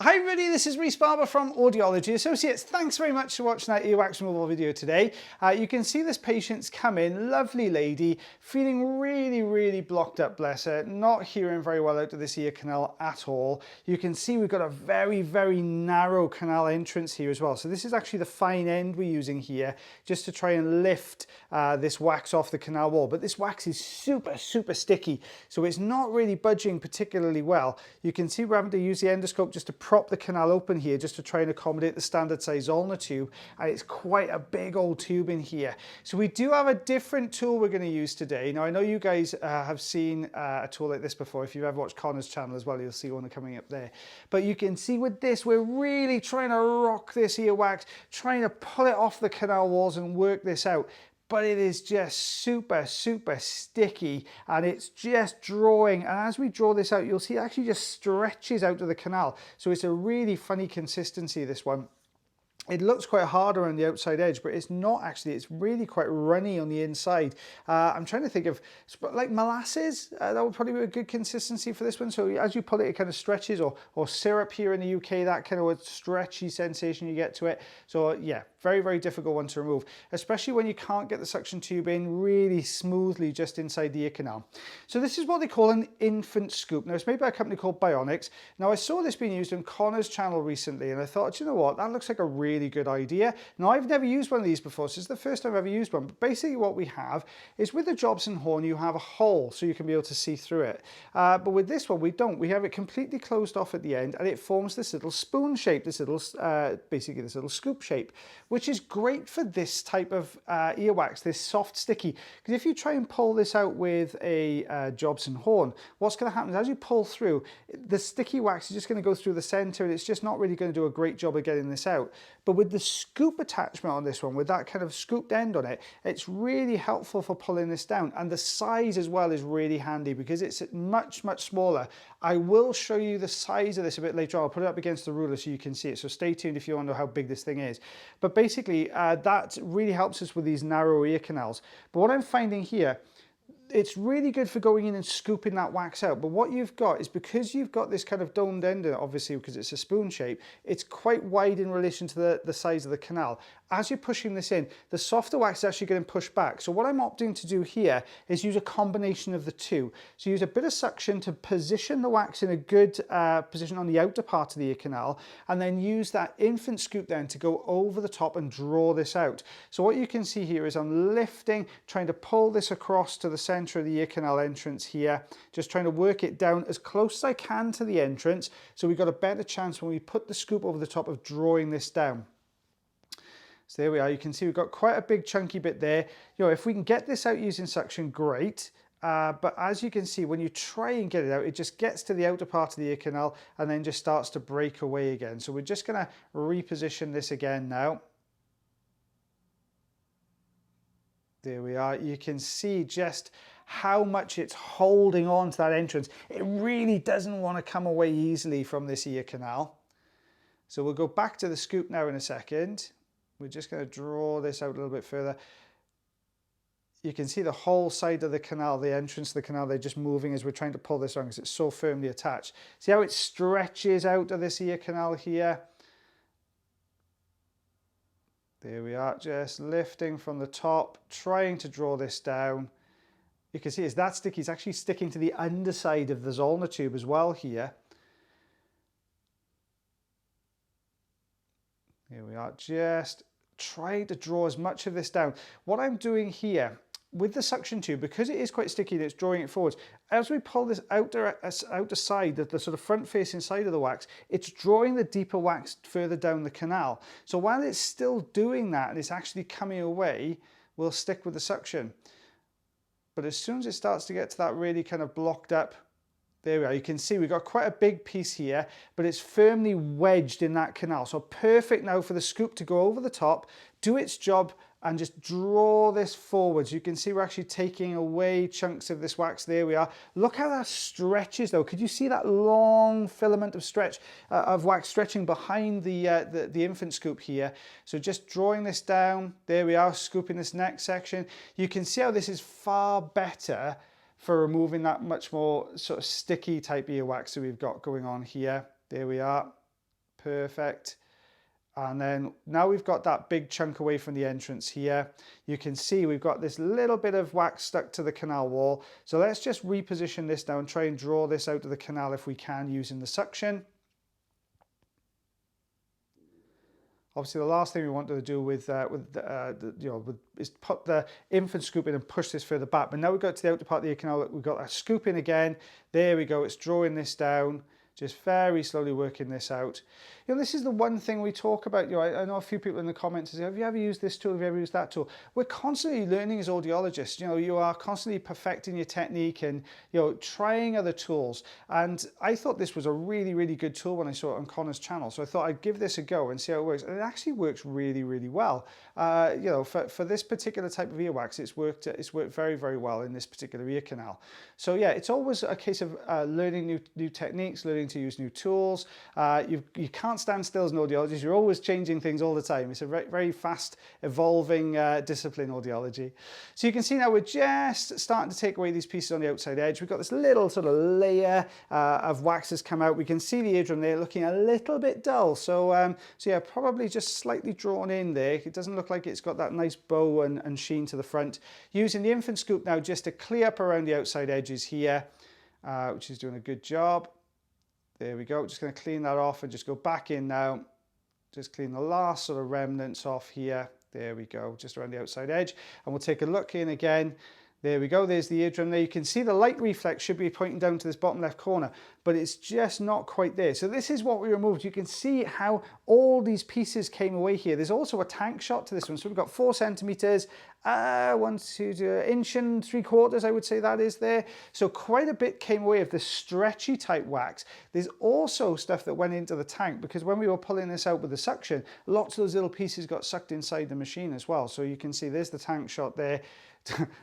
Hi everybody, this is Rhys Barber from Audiology Associates. Thanks very much for watching that earwax removal video today. You can see this patient's come in, lovely lady, feeling really blocked up, bless her, not hearing very well out of this ear canal at all. You can see we've got a very narrow canal entrance here as well. So this is actually the fine end we're using here just to try and lift this wax off the canal wall. But this wax is super sticky, so it's not really budging particularly well. You can see we're having to use the endoscope just to prop the canal open here just to try and accommodate the standard size ulnar tube, and it's quite a big old tube in here. So we do have a different tool we're going to use today. Now I know you guys have seen a tool like this before. If you've ever watched Connor's channel as well, you'll see one coming up there. But you can see with this, we're really trying to rock this earwax, trying to pull it off the canal walls and work this out. But it is just super sticky, and it's just drawing, and as we draw this out, you'll see it actually just stretches out of the canal. So it's a really funny consistency, this one. It looks quite harder on the outside edge, but it's not actually. It's really quite runny on the inside. I'm trying to think of, like molasses, that would probably be a good consistency for this one. So as you pull it, it kind of stretches, or syrup here in the UK, that kind of a stretchy sensation you get to it. So yeah, very difficult one to remove, especially when you can't get the suction tube in really smoothly just inside the ear canal. So this is what they call an infant scoop. Now it's made by a company called Bionics. Now I saw this being used on Connor's channel recently, and I thought, you know what, that looks like a really good idea. Now I've never used one of these before, so it's the first time I've ever used one. But basically what we have is, with the Jobson horn, you have a hole so you can be able to see through it. But with this one, we don't. We have it completely closed off at the end, and it forms this little spoon shape, this little, basically this little scoop shape, which is great for this type of earwax, this soft sticky. Because if you try and pull this out with a Jobson horn, what's going to happen is as you pull through, the sticky wax is just going to go through the center, and it's just not really going to do a great job of getting this out. But with the scoop attachment on this one, with that kind of scooped end on it, it's really helpful for pulling this down. And the size as well is really handy because it's much smaller. I will show you the size of this a bit later on. I'll put it up against the ruler so you can see it. So stay tuned if you want to know how big this thing is. But basically, that really helps us with these narrow ear canals. But what I'm finding here, it's really good for going in and scooping that wax out. But what you've got is, because you've got this kind of domed end, obviously because it's a spoon shape, it's quite wide in relation to the size of the canal. As you're pushing this in, the softer wax is actually getting pushed back. So what I'm opting to do here is use a combination of the two. So use a bit of suction to position the wax in a good position on the outer part of the ear canal, and then use that infant scoop then to go over the top and draw this out. So what you can see here is I'm lifting, trying to pull this across to the center of the ear canal entrance here, just trying to work it down as close as I can to the entrance, so we've got a better chance when we put the scoop over the top of drawing this down. So there we are. You can see we've got quite a big chunky bit there. You know, if we can get this out using suction, great. But as you can see, when you try and get it out, it just gets to the outer part of the ear canal and then just starts to break away again. So we're just going to reposition this again now. There we are. You can see just how much it's holding on to that entrance. It really doesn't want to come away easily from this ear canal. So we'll go back to the scoop now in a second. We're just going to draw this out a little bit further. You can see the whole side of the canal, the entrance of the canal, they're just moving as we're trying to pull this on because it's so firmly attached. See how it stretches out of this ear canal here? There we are, just lifting from the top, trying to draw this down. You can see it's that sticky, it's actually sticking to the underside of the ulnar tube as well here. Here we are, just trying to draw as much of this down. What I'm doing here with the suction tube, because it is quite sticky and it's drawing it forwards, as we pull this outer side, the sort of front facing side of the wax, it's drawing the deeper wax further down the canal. So while it's still doing that and it's actually coming away, we'll stick with the suction. But as soon as it starts to get to that really kind of blocked up, there we are. You can see we've got quite a big piece here, but it's firmly wedged in that canal. So perfect now for the scoop to go over the top, do its job, and just draw this forwards. You can see we're actually taking away chunks of this wax. There we are. Look how that stretches though. Could you see that long filament of stretch of wax stretching behind the infant scoop here? So just drawing this down. There we are, scooping this next section. You can see how this is far better for removing that much more sort of sticky type earwax that we've got going on here. There we are. perfect. And then now we've got that big chunk away from the entrance here. You can see we've got this little bit of wax stuck to the canal wall. So let's just reposition this now and try and draw this out of the canal if we can using the suction. Obviously, the last thing we want to do is put the infant scoop in and push this further back. But now we've got to the outer part of the ear canal, we've got a scoop in again. There we go, it's drawing this down. Just very slowly working this out. You know, this is the one thing we talk about. You know, I know a few people in the comments say, have you ever used this tool? Have you ever used that tool? We're constantly learning as audiologists. You know, you are constantly perfecting your technique and, you know, trying other tools. And I thought this was a really, really good tool when I saw it on Connor's channel. So I thought I'd give this a go and see how it works. And it actually works really, really well. You know, for this particular type of earwax, it's worked very, very well in this particular ear canal. So yeah, it's always a case of learning new techniques, learning to use new tools. You can't stand still as an audiologist. You're always changing things all the time. It's a very, very fast evolving discipline, audiology. So you can see now we're just starting to take away these pieces on the outside edge. We've got this little sort of layer of wax has come out. We can see the eardrum there looking a little bit dull. So yeah, probably just slightly drawn in there. It doesn't look like it's got that nice bow and sheen to the front. Using the infant scoop now just to clear up around the outside edges here, which is doing a good job. There we go, just going to clean that off and just go back in now. Just clean the last sort of remnants off here. There we go, just around the outside edge. And we'll take a look in again. There we go, there's the eardrum there. You can see the light reflex should be pointing down to this bottom left corner, but it's just not quite there. So this is what we removed. You can see how all these pieces came away here. There's also a tank shot to this one. So we've got 4 centimeters, 1, 2, inch and 3/4, I would say that is there. So quite a bit came away of the stretchy type wax. There's also stuff that went into the tank because when we were pulling this out with the suction, lots of those little pieces got sucked inside the machine as well. So you can see there's the tank shot there.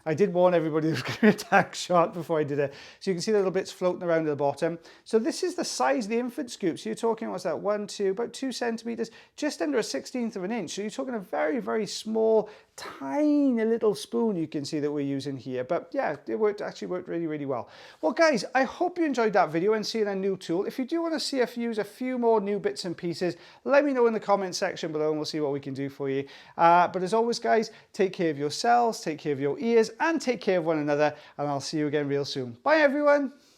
I did warn everybody there was going to be a tank shot before I did it. So you can see the little bits floating around at the bottom. So this is the size of the infant scoop. So you're talking, what's that, about 2 centimeters, just under a 1/16 of an inch. So you're talking a very, very small, tiny little spoon you can see that we're using here. But yeah, it actually worked really, really well. Well, guys, I hope you enjoyed that video and seeing a new tool. If you do want to see us use a few more new bits and pieces, let me know in the comment section below and we'll see what we can do for you. But as always, guys, take care of yourselves, take care of your ears, and take care of one another. And I'll see you again real soon. Bye, everyone.